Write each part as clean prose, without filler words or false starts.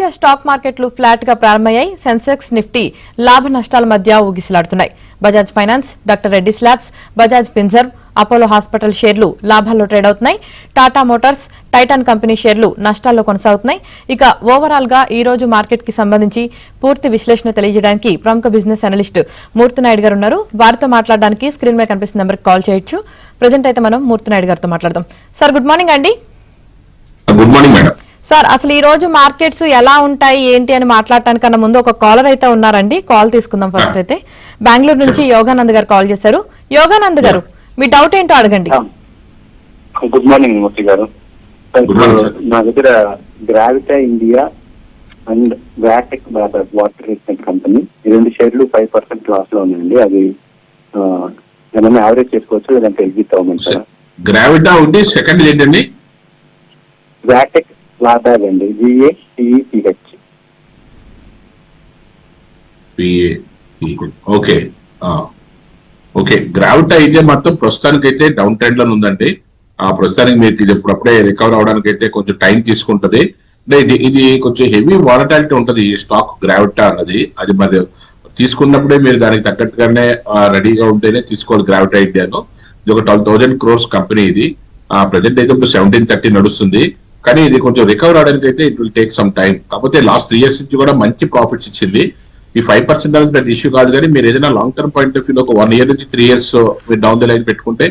దేశీయ స్టాక్ మార్కెట్లు ఫ్లాట్ గా ప్రారంభమయ్యాయి. సెన్సెక్స్, నిఫ్టీ లాభ నష్టాల మధ్య ఊగిసలాడుతున్నాయి. Bajaj finance, doctor Reddy's labs, Bajaj Finserv, Apollo hospital షేర్లు లాభాల్లో ట్రేడ్ అవుతున్నాయి. టాటా మోటార్స్, టైటాన్ కంపెనీ షేర్లు నష్టాల్లో కొనసాగుతున్నాయి. ఇక ఓవరాల్ గా ఈ రోజు మార్కెట్ కి సంబంధించి పూర్తి విశ్లేషణ తెలియజేయడానికి ప్రముఖ బిజినెస్ అనలిస్ట్ మూర్తినాయుడు గారు ఉన్నారు. వారితో మాట్లాడడానికి స్క్రీన్ మీద కనిపిస్తున్న నెంబర్కి కాల్ చేయొచ్చు. ప్రజెంట్ అయితే మనం మూర్తినాయుడు గారితో మాట్లాడదాం. సార్, గుడ్ మార్నింగ్ అండి. Good morning madam. సార్, అసలు ఈ రోజు మార్కెట్స్ ఎలా ఉంటాయి ఏంటి అని మాట్లాడటానికన్నా ముందు ఒక కాలర్ అయితే ఉన్నారండి. కాల్ తీసుకుందాం. ఫస్ట్ అయితే బెంగళూరు నుంచి యోగానంద్ గారు కాల్ చేశారు. యోగానంద్ గారు, మీ డౌట్ ఏంటో అడగండి. గుడ్ మార్నింగ్ మూర్తి గారు. నా దగ్గర Gravita India and Vatech water treatment company ఈ రెండు షేర్లు 5% లాస్ లో ఉన్నాయండి. అది ఏమైనా యావరేజ్ చేసుకోవచ్చు, లేదంటే ఎగ్జిట్ అవ్వమంటారా? గ్రావిటా ఉంది. సెకండ్ ఏంటండి? వ్యాటెక్ లాభాగ్ అండి, VATECH. Okay okay. గ్రావిటా అయితే మొత్తం ప్రస్తుతానికి అయితే డౌన్ ట్రెండ్ లో ఉందండి. ప్రస్తుతానికి మీకు ఇది ఇప్పుడప్పుడే రికవర్ అవడానికి అయితే కొంచెం టైం తీసుకుంటది. అంటే ఇది కొంచెం హెవీ వాలటాలిటీ ఉంటది ఈ స్టాక్ గ్రావిటా అన్నది. అది మరి తీసుకున్నప్పుడే మీరు దానికి తగ్గట్టుగానే రెడీగా ఉంటేనే తీసుకోవాలి. గ్రావిటా ఇండియాను ఇది ఒక 12,000 crores కంపెనీ. ఇది ప్రెసెంట్ అయితే ఇప్పుడు 1730 నడుస్తుంది. కానీ ఇది కొంచెం రికవర్ అవడానికి అయితే it will take some time. కాకపోతే లాస్ట్ 3 years నుంచి కూడా మంచి ప్రాఫిట్స్ ఇచ్చింది. ఈ 5% అనేది పెద్ద ఇష్యూ కాదు. కానీ మీరు ఏదైనా లాంగ్ టర్మ్ పాయింట్ ఆఫ్ వ్యూలో ఒక 1 year నుంచి 3 years మీరు డౌన్ ది లైన్ పెట్టుకుంటే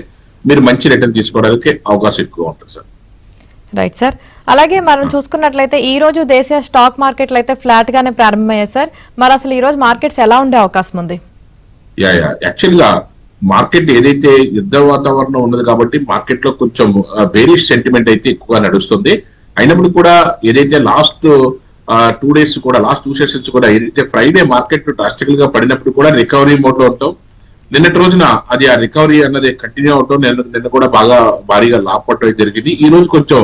మీరు మంచి రిటర్న్ తీసుకోవడానికి అవకాశం ఎక్కువ ఉంటుంది సార్. Right sir. అలాగే మనం చూసుకున్నట్లయితే ఈ రోజు దేశీయ స్టాక్ మార్కెట్లు అయితే ఫ్లాట్ గానే ప్రారంభమయ్యాయి సార్. మరి అసలు ఈ రోజు మార్కెట్స్ ఎలా ఉండే అవకాశం ఉంది? యాక్చువల్ గా మార్కెట్ ఏదైతే యుద్ధ వాతావరణం ఉన్నది కాబట్టి మార్కెట్ లో కొంచెం బేరిష్ సెంటిమెంట్ అయితే ఎక్కువగా నడుస్తుంది. అయినప్పుడు కూడా ఏదైతే లాస్ట్ 2 days కూడా లాస్ట్ 2 sessions కూడా ఏదైతే ఫ్రైడే మార్కెట్ డ్రాస్టికల్ గా పడినప్పుడు కూడా రికవరీ మోడ్ లో ఉంటాం. నిన్నటి రోజున అది ఆ రికవరీ అన్నది కంటిన్యూ అవటం, నిన్న కూడా బాగా భారీగా లాభపడటం జరిగింది. ఈ రోజు కొంచెం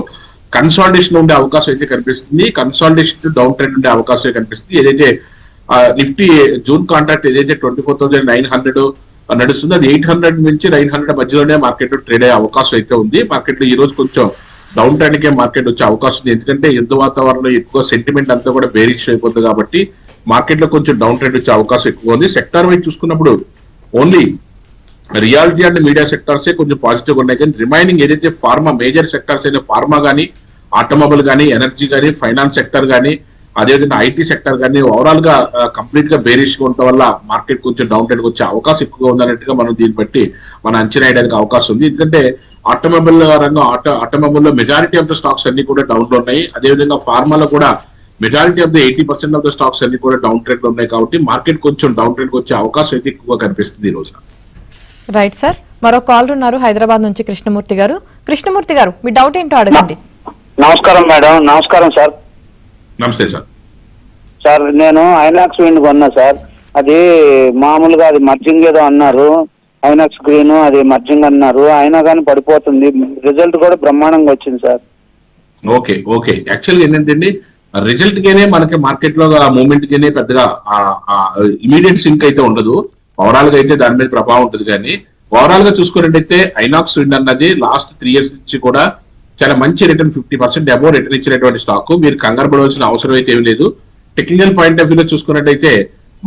కన్సాలిడేషన్ ఉండే అవకాశం అయితే కనిపిస్తుంది. కన్సాలిడేషన్ డౌన్ ట్రెండ్ ఉండే అవకాశం కనిపిస్తుంది. ఏదైతే నిఫ్టీ జూన్ కాంట్రాక్ట్ ఏదైతే 24,900 నడుస్తుంది, అది 800 నుంచి 900 మధ్యలోనే మార్కెట్ ట్రేడ్ అయ్యే అవకాశం అయితే ఉంది. మార్కెట్ లో ఈ రోజు కొంచెం డౌన్ ట్రెండ్ కే మార్కెట్ వచ్చే అవకాశం ఉంది. ఎందుకంటే యుద్ధ వాతావరణంలో ఎక్కువ సెంటిమెంట్ అంతా కూడా బేరిష్ అయిపోతుంది కాబట్టి మార్కెట్ లో కొంచెం డౌన్ ట్రెండ్ వచ్చే అవకాశం ఎక్కువ ఉంది. సెక్టార్ వైజ్ చూసుకున్నప్పుడు only reality and media sectors కొంచెం పాజిటివ్ ఉన్నాయి. కానీ రిమైనింగ్ ఏదైతే ఫార్మా మేజర్ సెక్టార్స్ అయితే ఫార్మా కానీ, ఆటోమొబైల్ కానీ, ఎనర్జీ కానీ, ఫైనాన్స్ సెక్టర్ కానీ, అదేవిధంగా ఐటీ సెక్టర్ కానీ ఓవరాల్ గా కంప్లీట్ గా బేరిష్ ఉండటం వల్ల మార్కెట్ కొంచెం డౌన్ ట్రెండ్ వచ్చే అవకాశం ఎక్కువగా ఉందన్నట్టుగా మనం దీన్ని బట్టి మనం అంచనా వేయడానికి అవకాశం ఉంది. ఎందుకంటే ఆటోమొబైల్ రంగం ఆటోమొబైల్ లో మెజారిటీ ఆఫ్ ద స్టాక్స్ అన్ని కూడా డౌన్ లో ఉన్నాయి. అదేవిధంగా ఫార్మాలో కూడా majority of the 80% of the stocks అన్ని కూడా డౌన్ ట్రెండ్ లో ఉన్నాయి. కాబట్టి మార్కెట్ కొంచెం డౌన్ ట్రెండ్ వచ్చే అవకాశం అయితే ఎక్కువగా కనిపిస్తుంది ఈ రోజున. Right sir. మరో కాలర్ ఉన్నారు హైదరాబాద్ నుంచి, కృష్ణమూర్తి గారు. కృష్ణమూర్తి గారు, మీ డౌట్ ఏంటో అడగండి. నమస్కారం మేడం. నమస్కారం సార్. నమస్తే సార్. సార్, నేను ఐనాక్స్ విండ్ కొన్నా సార్. అది మామూలుగా అది మర్జింగ్ ఏదో అన్నారు, ఐనాక్స్ గ్రీన్ అది మర్జింగ్ అన్నారు, అయినా కానీ పడిపోతుంది. రిజల్ట్ కూడా బ్రహ్మాండంగా వచ్చింది సార్. Okay okay. యాక్చువల్గా ఏంటంటే రిజల్ట్ గానే మనకి మార్కెట్ లో మూవ్మెంట్ గానే పెద్దగా ఇమీడియట్ సింక్ అయితే ఉండదు. ఓవరాల్ గా అయితే దాని మీద ప్రభావం ఉంటుంది. కానీ ఓవరాల్ గా చూసుకున్నట్టయితే ఐనాక్స్ విండ్ అన్నది లాస్ట్ 3 years నుంచి కూడా చాలా మంచి రిటర్న్, 50% అబోవ్ రిటర్న్ ఇచ్చినటువంటి స్టాక్. మీరు కంగారు పడవలసిన అవసరం అయితే ఏమి లేదు. టెక్నికల్ పాయింట్ ఆఫ్ వ్యూలో చూసుకున్నట్టయితే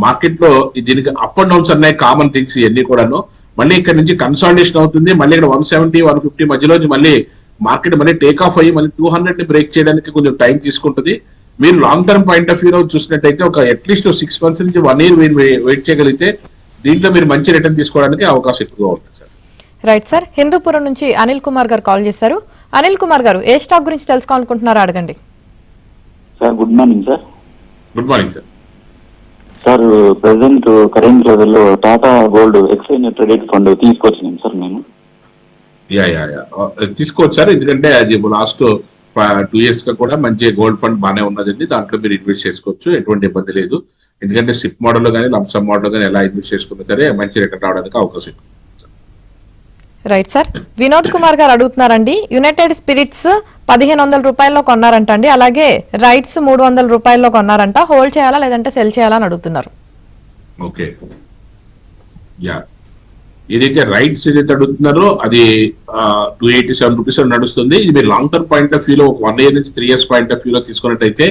మార్కెట్ లో దీనికి అప్ అండ్ డౌన్స్ అన్నాయి, కామన్ థింగ్స్ ఇవన్నీ కూడాను. మళ్ళీ ఇక్కడ నుంచి కన్సాలిడేషన్ అవుతుంది. మళ్ళీ ఇక్కడ 170, 150 మధ్యలో మళ్ళీ మార్కెట్ మళ్ళీ టేక్ ఆఫ్ అయ్యి మళ్ళీ 200 ని బ్రేక్ చేయడానికి కొంచెం టైం తీసుకుంటుంది. మీరు లాంగ్ టర్మ్ పాయింట్ ఆఫ్ వ్యూలో చూసినట్టయితే ఒక అట్లీస్ట్ 6 months నుంచి 1 year మీరు వెయిట్ చేయగలిగితే దీంట్లో మీరు మంచి రిటర్న్ తీసుకోవడానికి అవకాశం ఎక్కువగా ఉంటుంది సార్. Right sir. హిందూపురం నుంచి అనిల్ కుమార్ గారు కాల్ చేశారు. అనిల్ కుమార్ గారు, ఏ స్టాక్ గురించి తెలుసుకోవాలనుకుంటున్నారో అడగండి. Sir, good morning sir. Good morning sir. Sir, present current లెవెల్లో Tata gold exchange traded fund తీసుకొచ్చినాం సార్ నేను. తీసుకోవచ్చు సార్. ఎందుకంటే అది లాస్ట్ 2 years గా కూడా మంచి గోల్డ్ ఫండ్ బాగానే ఉన్నదండి. దాంట్లో మీరు ఇన్వెస్ట్ చేసుకోవచ్చు, ఎటువంటి ఇబ్బంది లేదు. ఎందుకంటే సిప్ మోడల్ కానీ లంసమ్ మోడల్ కానీ ఎలా ఇన్వెస్ట్ చేసుకున్నా సరే మంచి రిటర్న్ రావడానికి అవకాశం ఎక్కువ. Right sir. వినోద్ కుమార్ గారు అడుగుతున్నారండి, యునైటెడ్ స్పిరిట్స్ 1,500 రూపాయల్లో కొన్నారంట అండి, అలాగే రైట్స్ 300 రూపాయల్లో కొన్నారంట, హోల్డ్ చేయాలా లేదంటే సెల్ చేయాలా అని అడుగుతున్నారు. ఓకే. ఏదైతే రైట్స్ ఏదైతే అడుగుతున్నారో అది 287 రూపీస్ నడుస్తుంది. ఇది మీరు లాంగ్ టర్మ్ పాయింట్ ఆఫ్ వ్యూలో ఒక 1 year నుంచి 3 years పాయింట్ ఆఫ్ వ్యూలో తీసుకున్నట్టయితే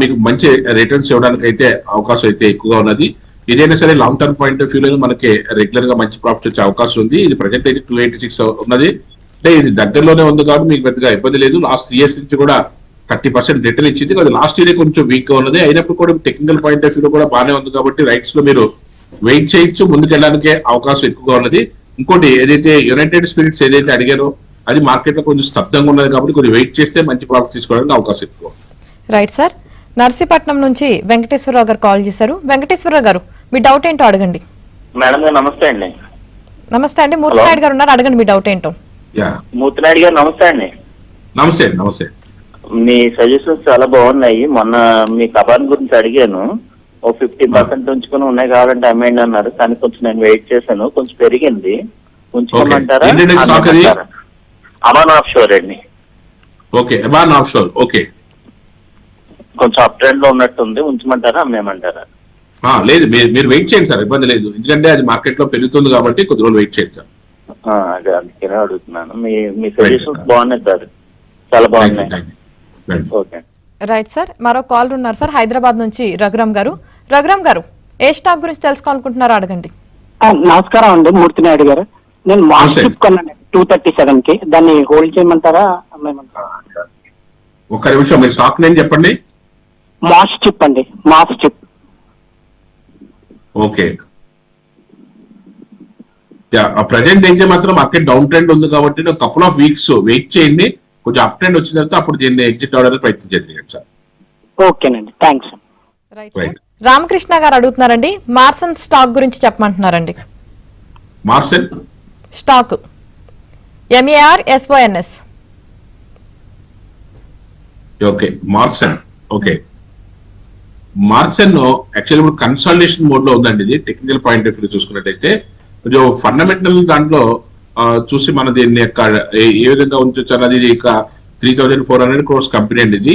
మీకు మంచి రిటర్న్స్ ఇవ్వడానికి అయితే అవకాశం అయితే ఎక్కువగా ఉన్నది. ఏదైనా సరే లాంగ్ టర్మ్ పాయింట్ ఆఫ్ వ్యూలో మనకి రెగ్యులర్ గా మంచి ప్రాఫిట్ వచ్చే అవకాశం ఉంది. ఇది ప్రజెంట్ అయితే 286 ఉన్నది. అంటే ఇది దగ్గరలోనే ఉంది కాబట్టి మీకు పెద్దగా ఇబ్బంది లేదు. లాస్ట్ 3 years నుంచి కూడా 30% రిటర్న్ ఇచ్చింది. అది లాస్ట్ ఇయర్ కొంచెం వీక్ గా ఉన్నది. అయినప్పుడు కూడా టెక్నికల్ పాయింట్ ఆఫ్ వ్యూలో కూడా బాగానే ఉంది కాబట్టి రైట్స్ లో మీరు వెయిట్ చేయొచ్చు, ముందుకెళ్ళడానికి అవకాశం ఎక్కువగా ఉన్నది. ఇంకోటి ఏదైతే యునైటెడ్ స్పిరిట్స్ ఏదైతే అడిగారో అది మార్కెట్ లో కొంచెం స్తబ్దంగా ఉన్నది కాబట్టి కొంచెం వెయిట్ చేస్తే మంచి ప్రాఫిట్ తీసుకోవడానికి అవకాశం ఎక్కువ. Right sir. నర్సీపట్నం నుంచి వెంకటేశ్వరరావు గారు కాల్ చేశారు. వెంకటేశ్వరరావు గారు మీ డౌట్ ఏంటో అడగండి. మేడం గారు నమస్తే అండి. నమస్తే అండి. మూర్తినాయుడు గారు ఉన్నారు, అడగండి మీ డౌట్ ఏంటో. మూర్తినాయుడు గారు నమస్తే అండి. నమస్తే నమస్తే. మీ సజెషన్స్ చాలా బాగున్నాయి. మొన్న మీ కబాన్ గురించి అడిగాను, ఓ 50% ఉంచుకుని ఉన్నాయి కావాలంటే అమ్మేయండి అన్నారు. కానీ కొంచెం నేను వెయిట్ చేశాను, కొంచెం పెరిగింది. ఉంచుకోమంటారా? అమాన్ ఆఫ్ షోర్ అండి. Okay, Aman of sure. Okay, కొంచెం అప్ ట్రెండ్ లో ఉన్నట్టుంది, ఉంచమంటారా అమ్మేయమంటారా? లేదు, మీరు వెయిట్ చేయండి సార్, ఇబ్బంది లేదు. ఎందుకంటే అది మార్కెట్ లో పెరుగుతుంది కాబట్టి కొద్ది రోజులు వెయిట్ చేయండి సార్. అదే అందుకనే అడుగుతున్నాను. మీ సజెషన్స్ బాగున్నాయి సార్, చాలా బాగున్నాయి. Okay right sir. మరో కాల్ ఉన్నారు సార్, హైదరాబాద్ నుంచి రఘురామ్ గారు. రఘురామ్ గారు ఏ స్టాక్ గురించి తెలుసుకోవాలనుకుంటున్నారో అడగండి. నమస్కారం అండి మూర్తినాయుడు గారు. నేను మాస్ చిప్ కొన్నాను 237 కి. దాన్ని హోల్డ్ చేయమంటారా అమ్మేయమంటారా? ఒక్క నిమిషం, మీరు స్టాక్ నేమ్ చెప్పండి. మాస్ చిప్ అండి, మాస్ చిప్. ఓకే, ప్రజెంట్ అయితే మాత్రం మార్కెట్ డౌన్ ట్రెండ్ ఉంది కాబట్టి కపుల్ ఆఫ్ వీక్స్ వెయిట్ చేయండి. కొంచెం అప్ ట్రెండ్ వచ్చిన తర్వాత అప్పుడు దీన్ని ఎగ్జిట్ అవడానికి ప్రయత్నం చేయండి సార్. ఓకేనండి, థ్యాంక్స్. రైట్. రామకృష్ణ గారు అడుగుతున్నారండి, మార్సన్ స్టాక్ గురించి చెప్పమంటున్నారండి. Marsons stock MERSONS. Okay, Marsons. Okay, Marsons actually ఇప్పుడు కన్సాలిడేషన్ మోడ్ లో ఉందండి. ఇది టెక్నికల్ పాయింట్ ఆఫ్ వ్యూ చూసుకున్నట్టయితే కొంచెం ఫండమెంటల్ దాంట్లో చూసి మన దీన్ని ఏ విధంగా ఉంచొచ్చు అన్నది. ఇది ఇక 3,400 crores కంపెనీ అండి. ఇది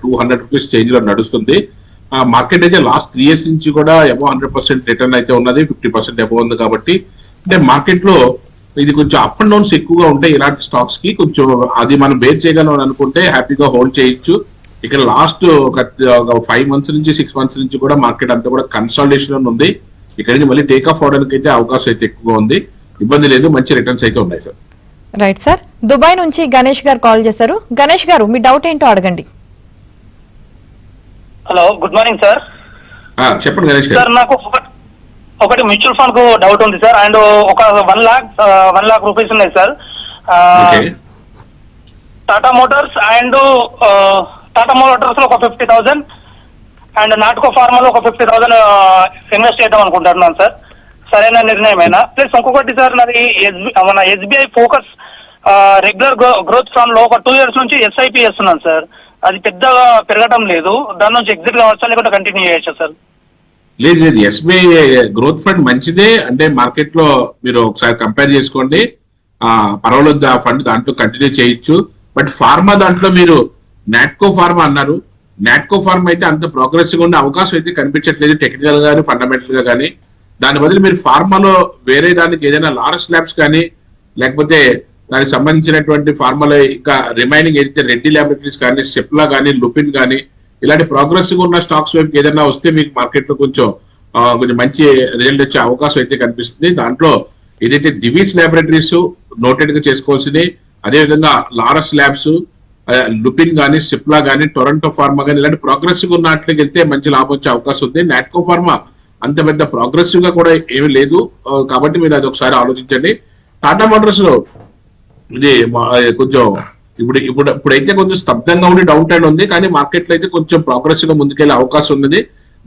200 rupees చేంజ్ లో నడుస్తుంది. మార్కెట్ అయితే లాస్ట్ 3 years నుంచి కూడా అబౌవ్ 100% రిటర్న్ అయితే ఉన్నది, 50% అబౌవ్ ఉంది. కాబట్టి అంటే మార్కెట్ లో ఇది కొంచెం అప్ అండ్ డౌన్స్ ఎక్కువగా ఉంటాయి ఇలాంటి స్టాక్స్ కి. కొంచెం అది మనం బేర్ చేయగలం అనుకుంటే హ్యాపీగా హోల్డ్ చేయొచ్చు. ఇక్కడ లాస్ట్ ఒక 5 months నుంచి 6 months నుంచి కూడా మార్కెట్ అంతా కూడా కన్సాలిడేషన్ ఉంది. ఇక్కడ నుంచి మళ్ళీ టేక్ ఆఫ్ అవడానికి అయితే అవకాశం అయితే ఎక్కువగా ఉంది. ఇబ్బంది లేదు, మంచి రిటర్న్స్ అయితే ఉన్నాయి సార్. Right sir. దుబాయ్ నుంచి గణేష్ గారు కాల్ చేశారు. గణేష్ గారు మీ డౌట్ ఏంటో అడగండి. Hello, good morning sir. చెప్పండి గణేష్ గారు. సార్ నాకు ఒకటి మ్యూచువల్ ఫండ్ కు డౌట్ ఉంది సార్. అండ్ ఒక 1 lakh రూపీస్ ఉన్నాయి సార్. టాటా మోటార్స్ లో ఒక 50,000 అండ్ నాటకో ఫార్మాలో ఒక 50,000 ఇన్వెస్ట్ చేద్దాం అనుకుంటున్నాను సార్. సరైన నిర్ణయమేనా? ప్లస్ ఇంకొకటి సార్, నాది మన SBI focus regular growth fund లో ఒక 2 years నుంచి SIP చేస్తున్నాను సార్. అది పెద్దగా పెరగడం లేదు. దాని నుంచి ఎగ్జిట్ కావచ్చా లేకుంటే కంటిన్యూ చేయొచ్చా సార్? లేదు లేదు, SBI గ్రోత్ ఫండ్ మంచిదే. అంటే మార్కెట్ లో మీరు ఒకసారి కంపేర్ చేసుకోండి, పర్వాలేదు. ఆ ఫండ్ దాంట్లో కంటిన్యూ చేయొచ్చు. బట్ ఫార్మా దాంట్లో మీరు నాట్కో ఫార్మా అన్నారు. నాట్కో ఫార్మా అయితే అంత ప్రోగ్రెసివ్ ఉండే అవకాశం అయితే కనిపించట్లేదు, టెక్నికల్ గానీ ఫండమెంటల్ గా కానీ. దాని బదులు మీరు ఫార్మాలో వేరే దానికి ఏదైనా లారస్ ల్యాబ్స్ కానీ లేకపోతే దానికి సంబంధించినటువంటి ఫార్మాలో ఇంకా రిమైనింగ్ ఏదైతే రెడ్డి ల్యాబొరేటరీస్ కానీ, సెప్లా కానీ, లుపిన్ కానీ ఇలాంటి ప్రోగ్రెసివ్ ఉన్న స్టాక్స్ వైపు ఏదైనా వస్తే మీకు మార్కెట్ లో కొంచెం మంచి రిజల్ట్ వచ్చే అవకాశం అయితే కనిపిస్తుంది. దాంట్లో ఏదైతే దివీస్ ల్యాబొరేటరీస్ నోటెడ్ గా చేసుకోవాల్సింది, అదేవిధంగా లారస్ ల్యాబ్స్, లుపిన్ కానీ, సిప్లా కానీ, టొరంటో ఫార్మా కానీ ఇలాంటి ప్రోగ్రెసివ్ ఉన్న వాటికి వెళ్తే మంచి లాభం వచ్చే అవకాశం ఉంది. నాట్కో ఫార్మా అంత పెద్ద ప్రోగ్రెసివ్ గా కూడా ఏమీ లేదు కాబట్టి మీరు అది ఒకసారి ఆలోచించండి. టాటా మోటార్స్ లో ఇది కొంచెం ఇప్పుడైతే కొంచెం స్తబ్దంగా ఉండి డౌన్ ట్రెండ్ ఉంది, కానీ మార్కెట్ లో అయితే కొంచెం ప్రోగ్రెసివ్ గా ముందుకెళ్లే అవకాశం ఉన్నది.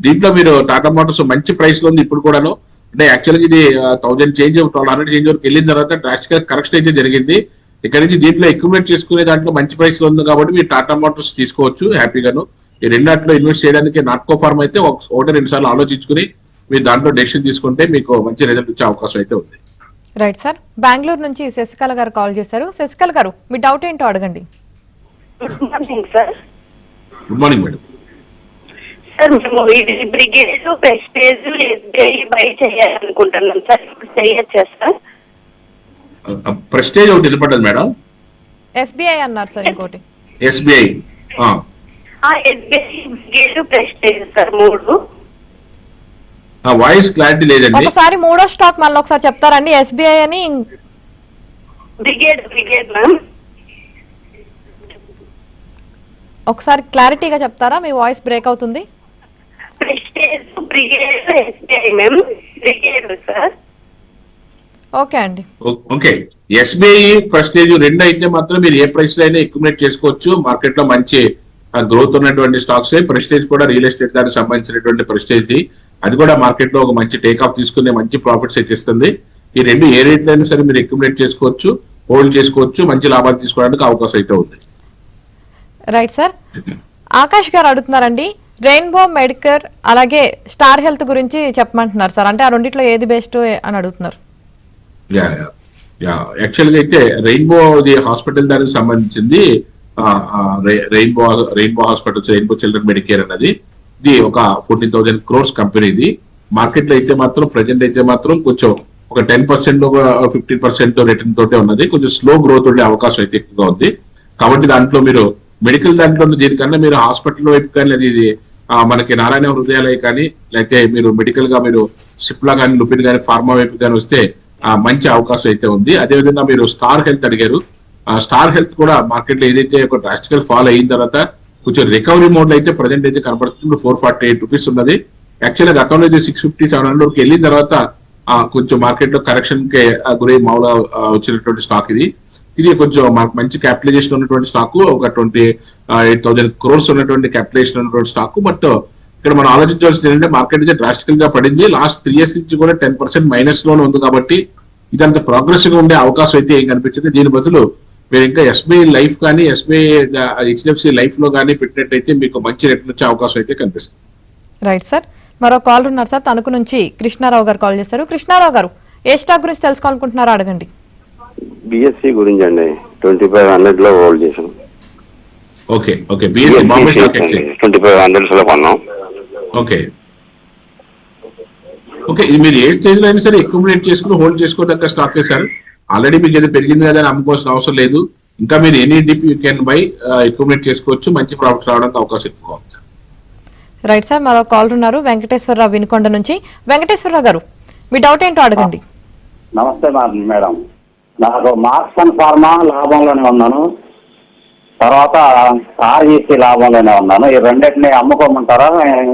దీంట్లో మీరు టాటా మోటార్స్ మంచి ప్రైస్ లో ఉంది ఇప్పుడు కూడాను. అంటే యాక్చువల్గా ఇది 1000 చేంజ్ 1200 చేంజ్ వరకు వెళ్ళిన తర్వాత డ్రాస్టిక్ గా కరెక్షన్ అయితే జరిగింది. ఇక్కడ నుంచి దీంట్లో అక్యుములేట్ చేసుకునే దాంట్లో మంచి ప్రైస్ లో ఉంది కాబట్టి మీరు టాటా మోటార్స్ తీసుకోవచ్చు హ్యాపీగాను. ఈ రెండాట్లో ఇన్వెస్ట్ చేయడానికి నాట్కో ఫార్మ్ అయితే 1-2 సార్లు ఆలోచించుకుని మీరు దాంట్లో డెసిషన్ తీసుకుంటే మీకు మంచి రిజల్ట్ వచ్చే అవకాశం అయితే ఉంది. Right sir. బెంగళూరు నుంచి శశికళ గారు కాల్ చేశారు. శశికళ గారు మీ డౌట్ ఏంటో అడగండి. Good morning sir. Good morning madam. Sir మేము బ్రిగేడ్, ప్రెస్టేజ్, SBI బై చేయాలనుకుంటున్నాం సార్, చేయొచ్చా సార్? ప్రెస్టేజ్ ఒకటి నిలబడ్డది మేడం. SBI అన్నారు సార్ ఇంకోటి. SBI SBI brigade prestige sir 3. Voice clarity లేదండి. ఒకసారి మూడో స్టాక్ మళ్ళీ ఒకసారి చెప్తారండి. ఎస్బీఐ అని బ్రిగేడ్ మ్యామ్. ఒకసారి క్లారిటీగా చెప్తారా, మీ వాయిస్ బ్రేక్ అవుతుంది. Prestige brigade SBI ma'am. Brigade sir. Okay అండి. ఓకే, ఎస్బీఐ ప్రెస్టేజ్ రెండు అయితే మాత్రం మీరు ఏ ప్రైస్ లో అయినా అక్యుములేట్ చేసుకోవచ్చు. మార్కెట్ లో మంచి గ్రోత్ ఉన్నటువంటి స్టాక్స్. ప్రెస్టేజ్ కూడా రియల్ ఎస్టేట్ దానికి సంబంధించినటువంటి ప్రెస్టేజ్, అది కూడా మార్కెట్ లో ఒక మంచి టేక్ ఆఫ్ తీసుకునే మంచి ప్రాఫిట్స్ అయితే ఇస్తుంది. ఈ రెండు ఏ రేట్లో అయినా సరే మీరు అక్యుములేట్ చేసుకోవచ్చు, హోల్డ్ చేసుకోవచ్చు, మంచి లాభాలు తీసుకోవడానికి అవకాశం అయితే ఉంది. Right sir. ఆకాష్ గారు అడుగుతున్నారండి, రెయిన్బో మెడికర్ అలాగే స్టార్ హెల్త్ గురించి చెప్పమంటున్నారు సార్. అంటే ఆ రెండిట్లో ఏది బెస్ట్ అని అడుగుతున్నారు. యాక్చువల్ గా అయితే రెయిన్బో హాస్పిటల్ దానికి సంబంధించింది. Rainbow hospitals, rainbow children Medicare అన్నది ఇది ఒక 14,000 crores కంపెనీ. ఇది మార్కెట్ లో అయితే మాత్రం ప్రెజెంట్ అయితే మాత్రం కొంచెం ఒక 10% 15% రిటర్న్ తోటే ఉన్నది. కొంచెం స్లో గ్రోత్ ఉండే అవకాశం అయితే ఎక్కువగా ఉంది. కాబట్టి దాంట్లో మీరు మెడికల్ దాంట్లో దీనికన్నా మీరు హాస్పిటల్ వైపు కానీ, ఇది మనకి నారాయణ హృదయాలయ కానీ, లేకపోతే మీరు మెడికల్ గా మీరు సిప్లా కానీ, లుపిన్ కానీ, ఫార్మా వైపు కానీ వస్తే మంచి అవకాశం అయితే ఉంది. అదేవిధంగా మీరు స్టార్ హెల్త్ అడిగారు. స్టార్ హెల్త్ కూడా మార్కెట్ లో ఏదైతే ఒక డ్రాస్టికల్ ఫాల్ అయిన తర్వాత కొంచెం రికవరీ మోడ్ లో అయితే ప్రజెంట్ అయితే కనబడుతుంది. 448 రూపీస్ ఉన్నది. యాక్చువల్గా గతంలో అయితే 650, 700 వెళ్ళిన తర్వాత కొంచెం మార్కెట్ లో కరెక్షన్ కి గురై మామూలుగా వచ్చినటువంటి స్టాక్ ఇది. ఇది కొంచెం మంచి క్యాపిటలైజేషన్ ఉన్నటువంటి స్టాక్, ఒక 28,000 crores ఉన్నటువంటి క్యాపిటలైజేషన్ ఉన్నటువంటి స్టాక్. బట్ ఇక్కడ మనం ఆలోచించాల్సింది ఏంటంటే మార్కెట్ అయితే డ్రాస్టికల్ గా పడింది. లాస్ట్ 3 years నుంచి కూడా 10% మైనస్ లోనే ఉంది. కాబట్టి ఇదంత ప్రోగ్రెసివ్ గా ఉండే అవకాశం అయితే ఏం కనిపించింది. దీని బదులు మీరు ఇంకా ఎస్బీఐ లైఫ్ కానీ, ఎస్బీఐ హెచ్డిఎఫ్సి లైఫ్ లో కానీ పెట్టినట్టయితే మీకు మంచి రిటర్న్ వచ్చే అవకాశం అయితే కనిపిస్తుంది. Right sir. మరో కాల్ ఉన్నారు సార్, తణుకు నుంచి కృష్ణారావు గారు కాల్ చేస్తారు. కృష్ణారావు గారు, ఏ స్టాక్ గురించి తెలుసుకోవాలనుకుంటున్నారో అడగండి. బిఎస్సి గురించి అండి, 2500 లో హోల్డ్ చేసాం. Okay okay, BSc Bombay stock exchange 2500 లో కొన్నాం. ఓకే ఓకే, ఇది మీరు ఏ స్టేజ్ లో అయినా సరే అక్యుములేట్ చేసుకుని హోల్డ్ చేసుకోదగ్గ స్టాక్ సార్. ఆల్రెడీ మీకు ఏదో పెరిగింది కదా అని అమ్ముకోవాల్సిన అవసరం లేదు. ఇంకా మీరు any dip you can buy accumulate చేసుకోవచ్చు, మంచి ప్రాఫిట్స్ రావడానికి అవకాశం ఎక్కువ ఉంది. Right sir. మరో కాల్ ఉన్నారు వెంకటేశ్వరరావు వినుకొండ నుంచి. వెంకటేశ్వరరావు గారు, మీ డౌట్ ఏంటో అడగండి. నమస్తే మేడం. నాకు మార్క్స్ అండ్ ఫార్మా లాభంలోనే ఉన్నాను, తర్వాత ఆర్ఈసీ లాభంలోనే ఉన్నాను. ఈ రెండింటిని అమ్ముకోమంటారా,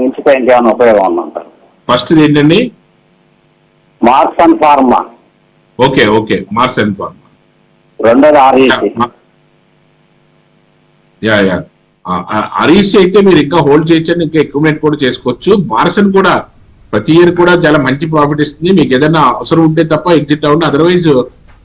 ఇంచుకో ఇంకేమైనా ఉపయోగం ఉందంటారు? ఫస్ట్ ఏంటండి? Marks and pharma. Okay okay, marks and pharma. రెండోది ఆర్ఈసీ. ఆర్ఈసీ అయితే మీరు ఇంకా హోల్డ్ చేయొచ్చు, ఇంకా అక్యుములేట్ కూడా చేసుకోవచ్చు. మార్సన్ కూడా ప్రతి ఇయర్ కూడా చాలా మంచి ప్రాఫిట్ ఇస్తుంది. మీకు ఏదైనా అవసరం ఉంటే తప్ప ఎగ్జిట్ అవ్వండి. అదర్వైజ్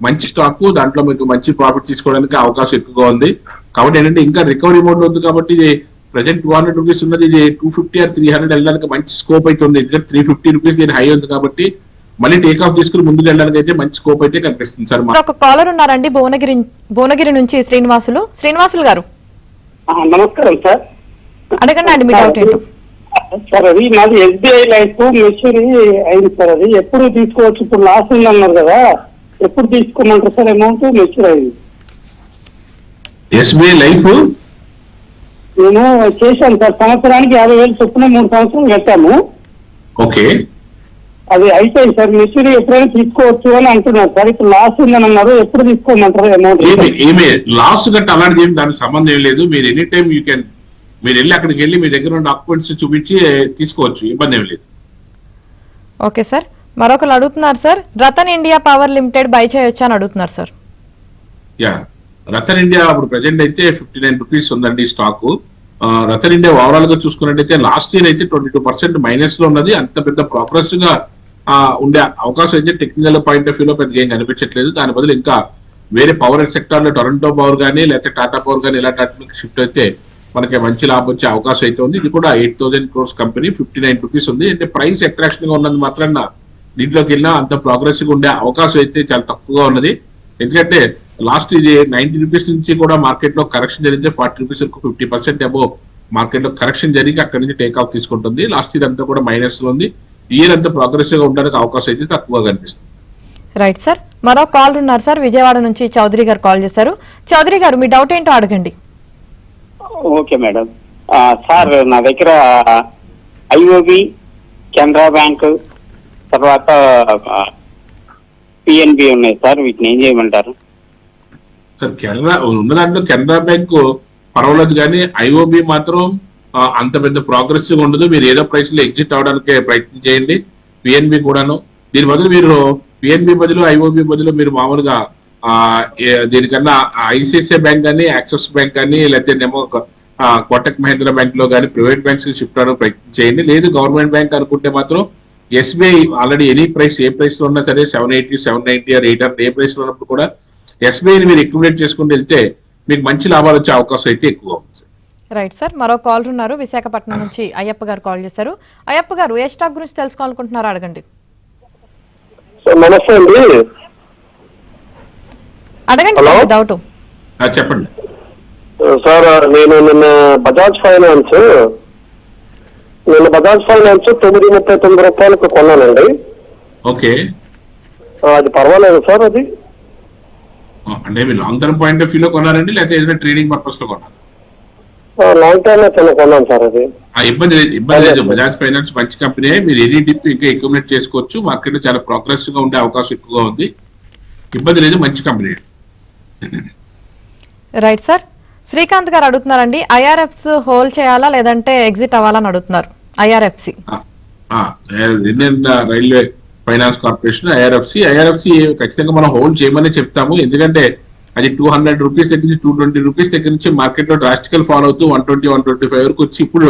మంచి స్టాక్, దాంట్లో మీకు మంచి ప్రాఫిట్ తీసుకోవడానికి అవకాశం ఎక్కువగా ఉంది. కాబట్టి ఏంటంటే ఇంకా రికవరీ మోడ్ ఉంది. కాబట్టి ఇది ప్రజెంట్ 200 రూపీస్ ఉన్నది, ఇది 250 or 300 వెళ్ళడానికి మంచి స్కోప్ అయితే ఉంది. ఎందుకంటే 350 రూపీస్ దీని హై ఉంది. కాబట్టి మళ్ళీ టేక్ ఆఫ్ తీసుకుని ముందుకు వెళ్ళడానికి అయితే మంచి స్కోప్ అయితే కనిపిస్తుంది సార్. ఒక కాలర్ ఉన్నారండి భువనగిరి నుంచి, శ్రీనివాసులు గారు. నమస్కారం సార్. అడగండి అండి, మీ డౌట్ ఏంటో. సార్ అది నాది ఎస్బీఐ లైఫ్ మెచ్యూరీ అయింది సార్. అది ఎప్పుడు తీసుకోవచ్చు? ఇప్పుడు లాస్ ఉందన్నారు కదా, ఎప్పుడు తీసుకోమంటారు సార్? అమౌంట్ మెచ్యూర్ అయింది. ఎస్బీఐ లైఫ్ నేను చేశాను సార్, సంవత్సరానికి 50,000 చొప్పున 3 సంవత్సరాలు కట్టాము. ఓకే, అది అయిపోయింది సార్. మెచ్యూరీ ఎప్పుడైనా తీసుకోవచ్చు అని అంటున్నారు సార్. ఇప్పుడు లాస్ ఉందని అన్నారు, ఎప్పుడు తీసుకోమంటారు అమౌంట్? ఏమి లాస్ గట్ట అలాంటిది ఏమి దానికి సంబంధం ఏం లేదు. మీరు ఎనీ టైం యూ కెన్, మీరు వెళ్ళి అక్కడికి వెళ్ళి మీ దగ్గర ఉన్న డాక్యుమెంట్స్ చూపించి తీసుకోవచ్చు, ఇబ్బంది ఏం లేదు. Okay sir. మరొకరు అడుగుతున్నారు sir, Ratan India Power Limited buy చేయొచ్చా అని అడుగుతున్నారు సార్. రతన్ ఇండియా ఇప్పుడు ప్రెసెంట్ అయితే 59 రూపీస్ ఉందండి స్టాక్. రతన్ ఇండియా ఓవరాల్ గా చూసుకున్నట్టయితే లాస్ట్ ఇయర్ అయితే 22% మైనస్ లో ఉన్నది. అంత పెద్ద ప్రోగ్రెసివ్ గా ఉండే అవకాశం అయితే టెక్నికల్ పాయింట్ ఆఫ్ వ్యూలో పెద్దగా ఏం కనిపించట్లేదు. దాని బదులు ఇంకా వేరే పవర్ సెక్టార్ లో టొరంటో పవర్ కానీ, లేకపోతే టాటా పవర్ కానీ ఇలాంటి వాటికి షిఫ్ట్ అయితే మనకి మంచి లాభం వచ్చే అవకాశం అయితే ఉంది. ఇది కూడా 8,000 crores కంపెనీ, 59 రూపీస్ ఉంది. అంటే ప్రైస్ అట్రాక్షన్ గా ఉన్నది మాత్రాన దీంట్లోకి వెళ్ళినా అంత ప్రోగ్రెసివ్ ఉండే అవకాశం అయితే చాలా తక్కువగా ఉన్నది. ఎందుకంటే లాస్ట్ ఇది 90 రూపీస్ నుంచి కూడా మార్కెట్ లో కరెక్షన్ జరిగితే 40 రూపీస్ వరకు 50% అబోవ్ మార్కెట్ లో కరెక్షన్ జరిగి అక్కడి నుంచి టేక్ ఆఫ్ తీసుకుంటుంది. లాస్ట్ ఇదంతా కూడా మైనస్ లో ఉంది. ఇయర్ అంతా ప్రోగ్రెసివ్ గా ఉండడానికి అవకాశం అయితే తక్కువగా కనిపిస్తుంది. Right sir. మరో కాల్ ఉన్నారు సార్, విజయవాడ నుంచి చౌదరి గారు కాల్ చేశారు. చౌదరి గారు, మీ డౌట్ ఏంటో అడగండి. Okay madam. సార్ నా దగ్గర ఐఓబి, కెనరా బ్యాంక్, తర్వాత పిఎన్బి ఉన్నాయి సార్. వీటిని ఏం చేయమంటారు? సార్ కెనరా ఉన్న దాంట్లో కెనరా బ్యాంక్ పర్వాలేదు, కానీ ఐఓబి మాత్రం అంత పెద్ద ప్రోగ్రెసివ్ ఉండదు. మీరు ఏదో ప్రైస్ లో ఎగ్జిట్ అవడానికి ప్రయత్నం చేయండి. పిఎన్బి కూడాను. దీని బదులు మీరు పిఎన్బి బదులు ఐఓబి బదులు మీరు మామూలుగా దీనికన్నా ఐసిఐసిఐ బ్యాంక్ కానీ, యాక్సిస్ బ్యాంక్ కానీ, లేకపోతే కోటక్ మహీంద్రా బ్యాంక్ లో కానీ ప్రైవేట్ బ్యాంక్స్ షిఫ్ట్ అవడానికి ప్రయత్నం చేయండి. లేదు గవర్నమెంట్ బ్యాంక్ అనుకుంటే మాత్రం ఎస్బీఐ ఆల్రెడీ ఎనీ ప్రైస్ ఏ ప్రైస్ లో ఉన్నా సరే 780, 790 ఆర్ 800 ఏ ప్రైస్ లో ఉన్నప్పుడు కూడా ఎస్బీఐని మీరు అక్యుములేట్ చేసుకుంటూ వెళ్తే మీకు మంచి లాభాలు వచ్చే అవకాశం అయితే ఎక్కువ ఉంది. రైట్ సార్, మరో కాల్ ఉన్నారు విశాఖపట్నం నుంచి. అయ్యప్ప గారు కాల్ చేశారు. అయ్యప్ప గారు, ఏ స్టాక్ గురించి తెలుసుకోవాలనుకుంటున్నారో అడగండి. నమస్తే అండి. అడగండి సార్ డౌట్. చెప్పండి సార్, నేను నిన్న బజాజ్ ఫైనాన్స్ 939 రూపాయలకు కొన్నానండి. ఓకే, అది పర్వాలేదు సార్? అది అంటే మీరు లాంగ్ టర్మ్ పాయింట్ ఆఫ్ వ్యూలో కొన్నారండి, లేకపోతే ఏదైనా ట్రేడింగ్ పర్పస్ లో కొన్నారు? లాంగ్ టర్మ్ కొన్నాను సార్. అది ఇబ్బంది లేదు. బజాజ్ ఫైనాన్స్ మంచి కంపెనీ. మీరు ఎనీ డిప్ ఇంకా అక్యుములేట్ చేసుకోవచ్చు. మార్కెట్ లో చాలా ప్రోగ్రెసివ్ గా ఉండే అవకాశం ఎక్కువగా ఉంది. ఇబ్బంది లేదు, మంచి కంపెనీ. రైట్ సార్, శ్రీకాంత్ గారు అడుగుతున్నారండి, ఐఆర్ఎఫ్స్ హోల్డ్ చేయాలా లేదంటే ఎగ్జిట్ అవ్వాలని అడుగుతున్నారు. IRFC Indian railway finance corporation IRFC ఖచ్చితంగా మనం హోల్డ్ చేయమని చెప్తాము. ఎందుకంటే అది 200 రూపీస్ దగ్గర నుంచి 220 రూపీస్ దగ్గర నుంచి మార్కెట్ లో డ్రాస్టికల్ ఫాల్ అవుతూ 120, 125 వరకు వచ్చి ఇప్పుడు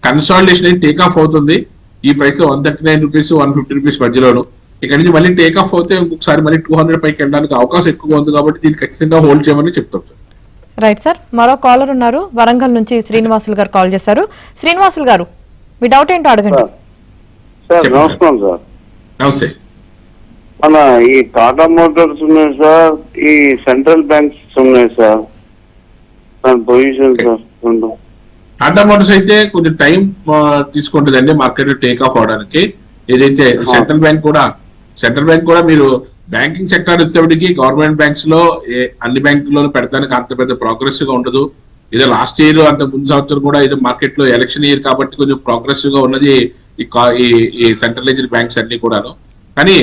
కన్సాలిడేషన్ అయి టేక్ ఆఫ్ అవుతుంది. ఈ ప్రైస్ 139 రూపీస్, 150 రూపీస్ మధ్యలోను. ఇక్కడ నుంచి మళ్ళీ టేక్ ఆఫ్ అవుతే ఇంకొకసారి మళ్ళీ 200 పైకి వెళ్ళడానికి అవకాశం ఎక్కువ ఉంది. కాబట్టి దీన్ని ఖచ్చితంగా హోల్డ్ చేయమని చెప్తాం సార్. రైట్ సార్, మరో కాలర్ ఉన్నారు వరంగల్ నుంచి. శ్రీనివాసులు గారు కాల్ చేశారు. శ్రీనివాసులు గారు, మీ డౌట్ ఏంటో అడగండి. సార్ నమస్కారం సార్. నమస్తే. మన ఈ టాటా మోటార్స్ ఉన్నాయి సార్, ఈ సెంట్రల్ బ్యాంక్స్ ఉన్నాయి సార్, దాని పొజిషన్ సార్. టాటా మోటార్స్ అయితే కొంచెం టైం తీసుకుంటుందండి మార్కెట్ లో టేక్ ఆఫ్ అవడానికి. ఏదైతే సెంట్రల్ బ్యాంక్ కూడా మీరు బ్యాంకింగ్ సెక్టర్ వచ్చేప్పటికి గవర్నమెంట్ బ్యాంక్స్ లో అన్ని బ్యాంకుల్లో పెడతానికి అంత పెద్ద ప్రోగ్రెసివ్ గా ఉండదు. ఇదే లాస్ట్ ఇయర్ అంత ముందు సంవత్సరం కూడా ఇది మార్కెట్ లో ఎలక్షన్ ఇయర్ కాబట్టి కొంచెం ప్రోగ్రెసివ్ గా ఉన్నది ఈ సెంట్రలైజ్డ్ బ్యాంక్స్ అన్ని కూడాను. కానీ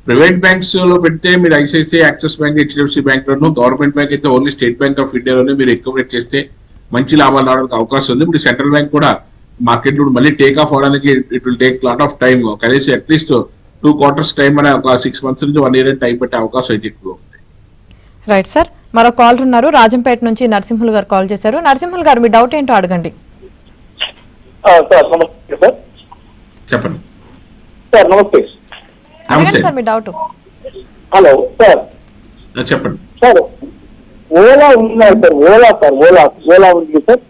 ప్రైవేట్ బ్యాంక్స్ లో పెడితే మీరు ICICI, axis bank, HDFC bank loan, government bank అయితే ఓన్లీ స్టేట్ బ్యాంక్ ఆఫ్ ఇండియాలోనే మీరు అక్యుములేట్ చేస్తే మంచి లాభాలు రావడానికి అవకాశం ఉంది. ఇప్పుడు సెంట్రల్ బ్యాంక్ కూడా మార్కెట్ లో మళ్ళీ టేక్ ఆఫ్ అవడానికి it will take lot of time. కనీసం అట్లీస్ట్ 2 quarters టైం అనే ఒక 6 months నుంచి 1 year టైం పెట్టే అవకాశం అయితే ఎక్కువ ఉంది. రైట్ సార్, మరో కాల్ ఉన్నారు రాజంపేట నుంచి. నరసింహులు గారు కాల్ చేశారు. నరసింహులు గారు, మీ డౌట్ ఏంటో అడగండి. సార్ నమస్తే సార్. చెప్పండి సార్ నమస్తే. అడగండి సార్ మీ డౌట్. Hello sir. చెప్పండి సార్, ఓలా ఉన్నాయి సార్. ఓలా ఉంది sir.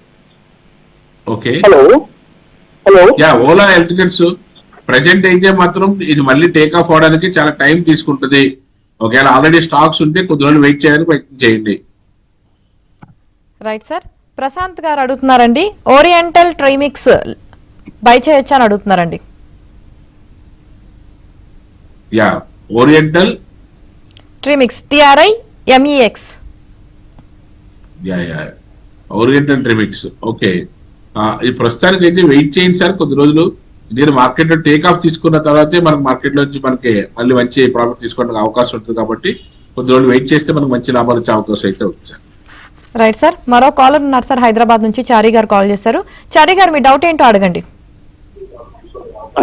Okay. Hello. Ola electricals present అయితే మాత్రం ఇది మళ్ళీ టేక్ ఆఫ్ అవడానికి చాలా టైం తీసుకుంటుంది. ఒకవేళ ఆల్రెడీ స్టాక్స్ ఉంటే కొద్ది రోజులు వెయిట్ చేయడానికి ప్రయత్నం చేయండి. రైట్ సార్, ప్రశాంత్ గారు అడుగుతున్నారండి, ఓరియంటల్ ట్రైమిక్స్ బై చేయొచ్చా అని అడుగుతున్నారండి. ఓరియంటల్ ట్రిమిక్స్, TRIMEX. ఓరియంటల్ ట్రిమిక్స్. ఓకే, ఈ ప్రస్తుతానికి అయితే వెయిట్ చేయండి సార్ కొద్ది రోజులు. దీని మార్కెట్ లో టేక్ ఆఫ్ తీసుకున్న తర్వాతే మనకు మార్కెట్ లో మనకి మళ్ళీ మంచి ప్రాఫిట్ తీసుకోవడానికి అవకాశం ఉంటుంది. కాబట్టి కొద్ది రోజులు వెయిట్ చేస్తే మనకు మంచి లాభాలు వచ్చే అవకాశం అయితే ఉంది సార్. రైట్ సార్, మరో కాలర్ ఉన్నారు సార్ హైదరాబాద్ నుంచి. చారీ గారు కాల్ చేశారు. చారీ గారు, మీ డౌట్ ఏంటో అడగండి.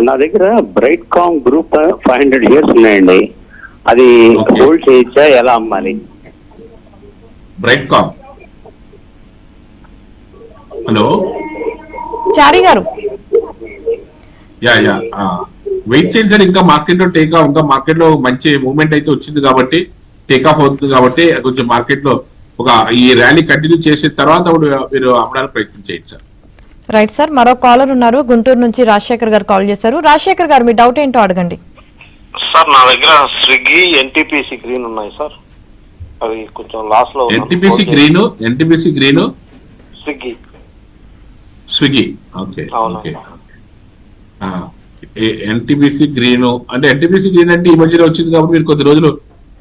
నా దగ్గర బ్రైట్ కామ్ గ్రూప్ 500 years ఉన్నాయండి. అది హోల్డ్ చేయొచ్చా, ఎలా అమ్మాలి? Bright com. హలో చారీ గారు. వెయిట్ చేయండి సార్. ఇంకా మార్కెట్ లో టేక్ ఆఫ్, ఇంకా మార్కెట్ లో మంచి మూవ్మెంట్ అయితే వచ్చింది కాబట్టి టేక్ ఆఫ్ అవుతుంది కాబట్టి కొంచెం మార్కెట్ లో ఈ ర్యాలీ కంటిన్యూ చేసిన తర్వాత మీరు అమ్మడానికి ప్రయత్నం చేయండి సార్. రైట్ సార్, మరో కాలర్ ఉన్నారు గుంటూరు నుంచి. రాజశేఖర్ గారు కాల్ చేశారు. రాజశేఖర్ గారు, మీ డౌట్ ఏంటో అడగండి. సార్ నా దగ్గర స్విగ్గీ, ఎన్టీపీసీ గ్రీన్ ఉన్నాయి సార్. అవి కొంచెం లాస్ లో. NTPC green Swiggy. Okay. NTPC green అంటే ఈ మధ్యలో వచ్చింది కాబట్టి మీరు కొద్ది రోజులు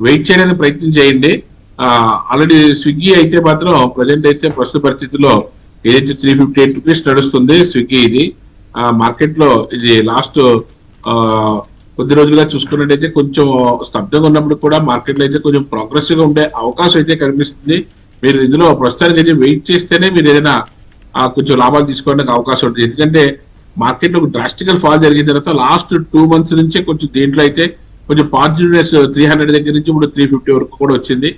వెయిట్ చేయడానికి ప్రయత్నం చేయండి. ఆల్రెడీ స్విగ్గీ అయితే మాత్రం ప్రజెంట్ అయితే ప్రస్తుత పరిస్థితుల్లో ఏదైతే 358 రూపీస్ నడుస్తుంది స్విగ్గీ ఇది మార్కెట్ లో ఇది లాస్ట్ కొద్ది రోజులుగా చూసుకున్నట్టయితే కొంచెం స్తబ్దంగా ఉన్నప్పుడు కూడా మార్కెట్ లో అయితే కొంచెం ప్రోగ్రెసివ్ గా ఉండే అవకాశం అయితే కనిపిస్తుంది. మీరు ఇందులో ప్రస్తుతానికి అయితే వెయిట్ చేస్తేనే మీరు ఏదైనా కొంచెం లాభాలు తీసుకోవడానికి అవకాశం ఉంటుంది. ఎందుకంటే మార్కెట్ లో డ్రాస్టికల్ ఫాల్ జరిగిన తర్వాత లాస్ట్ 2 months నుంచే కొంచెం దీంట్లో అయితే కొంచెం పాజిటివ్నెస్ 300 దగ్గర నుంచి ఇప్పుడు 350 వరకు కూడా వచ్చింది.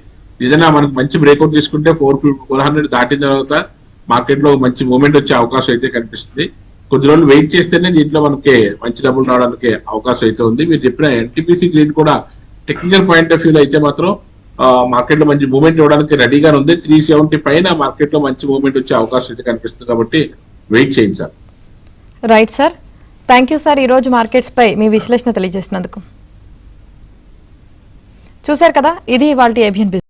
ఏదైనా మనకు మంచి బ్రేక్అవుట్ తీసుకుంటే 400 దాటిన తర్వాత మార్కెట్ లో మంచి మూవ్మెంట్ వచ్చే అవకాశం అయితే కనిపిస్తుంది. కొద్ది రోజులు వెయిట్ చేస్తేనే దీంట్లో మనకి మంచి డబ్బులు రావడానికి అవకాశం అయితే ఉంది. మీరు చెప్పిన ఎన్టీపీసీ గ్రీన్ కూడా టెక్నికల్ పాయింట్ ఆఫ్ వ్యూలో అయితే మాత్రం మార్కెట్ లో మంచి మూవ్మెంట్ ఇవ్వడానికి రెడీగా ఉంది. 370 పైన మార్కెట్ లో మంచి మూవ్మెంట్ వచ్చే అవకాశం అయితే కనిపిస్తుంది కాబట్టి వెయిట్ చేయండి sir. Right sir, thank you sir. ఈ రోజు మార్కెట్స్ పై మీ విశ్లేషణ తెలియజేసినందుకు. చూశారు కదా, ఇది ఇవాల్టి ఏబిఎన్ బిజినెస్.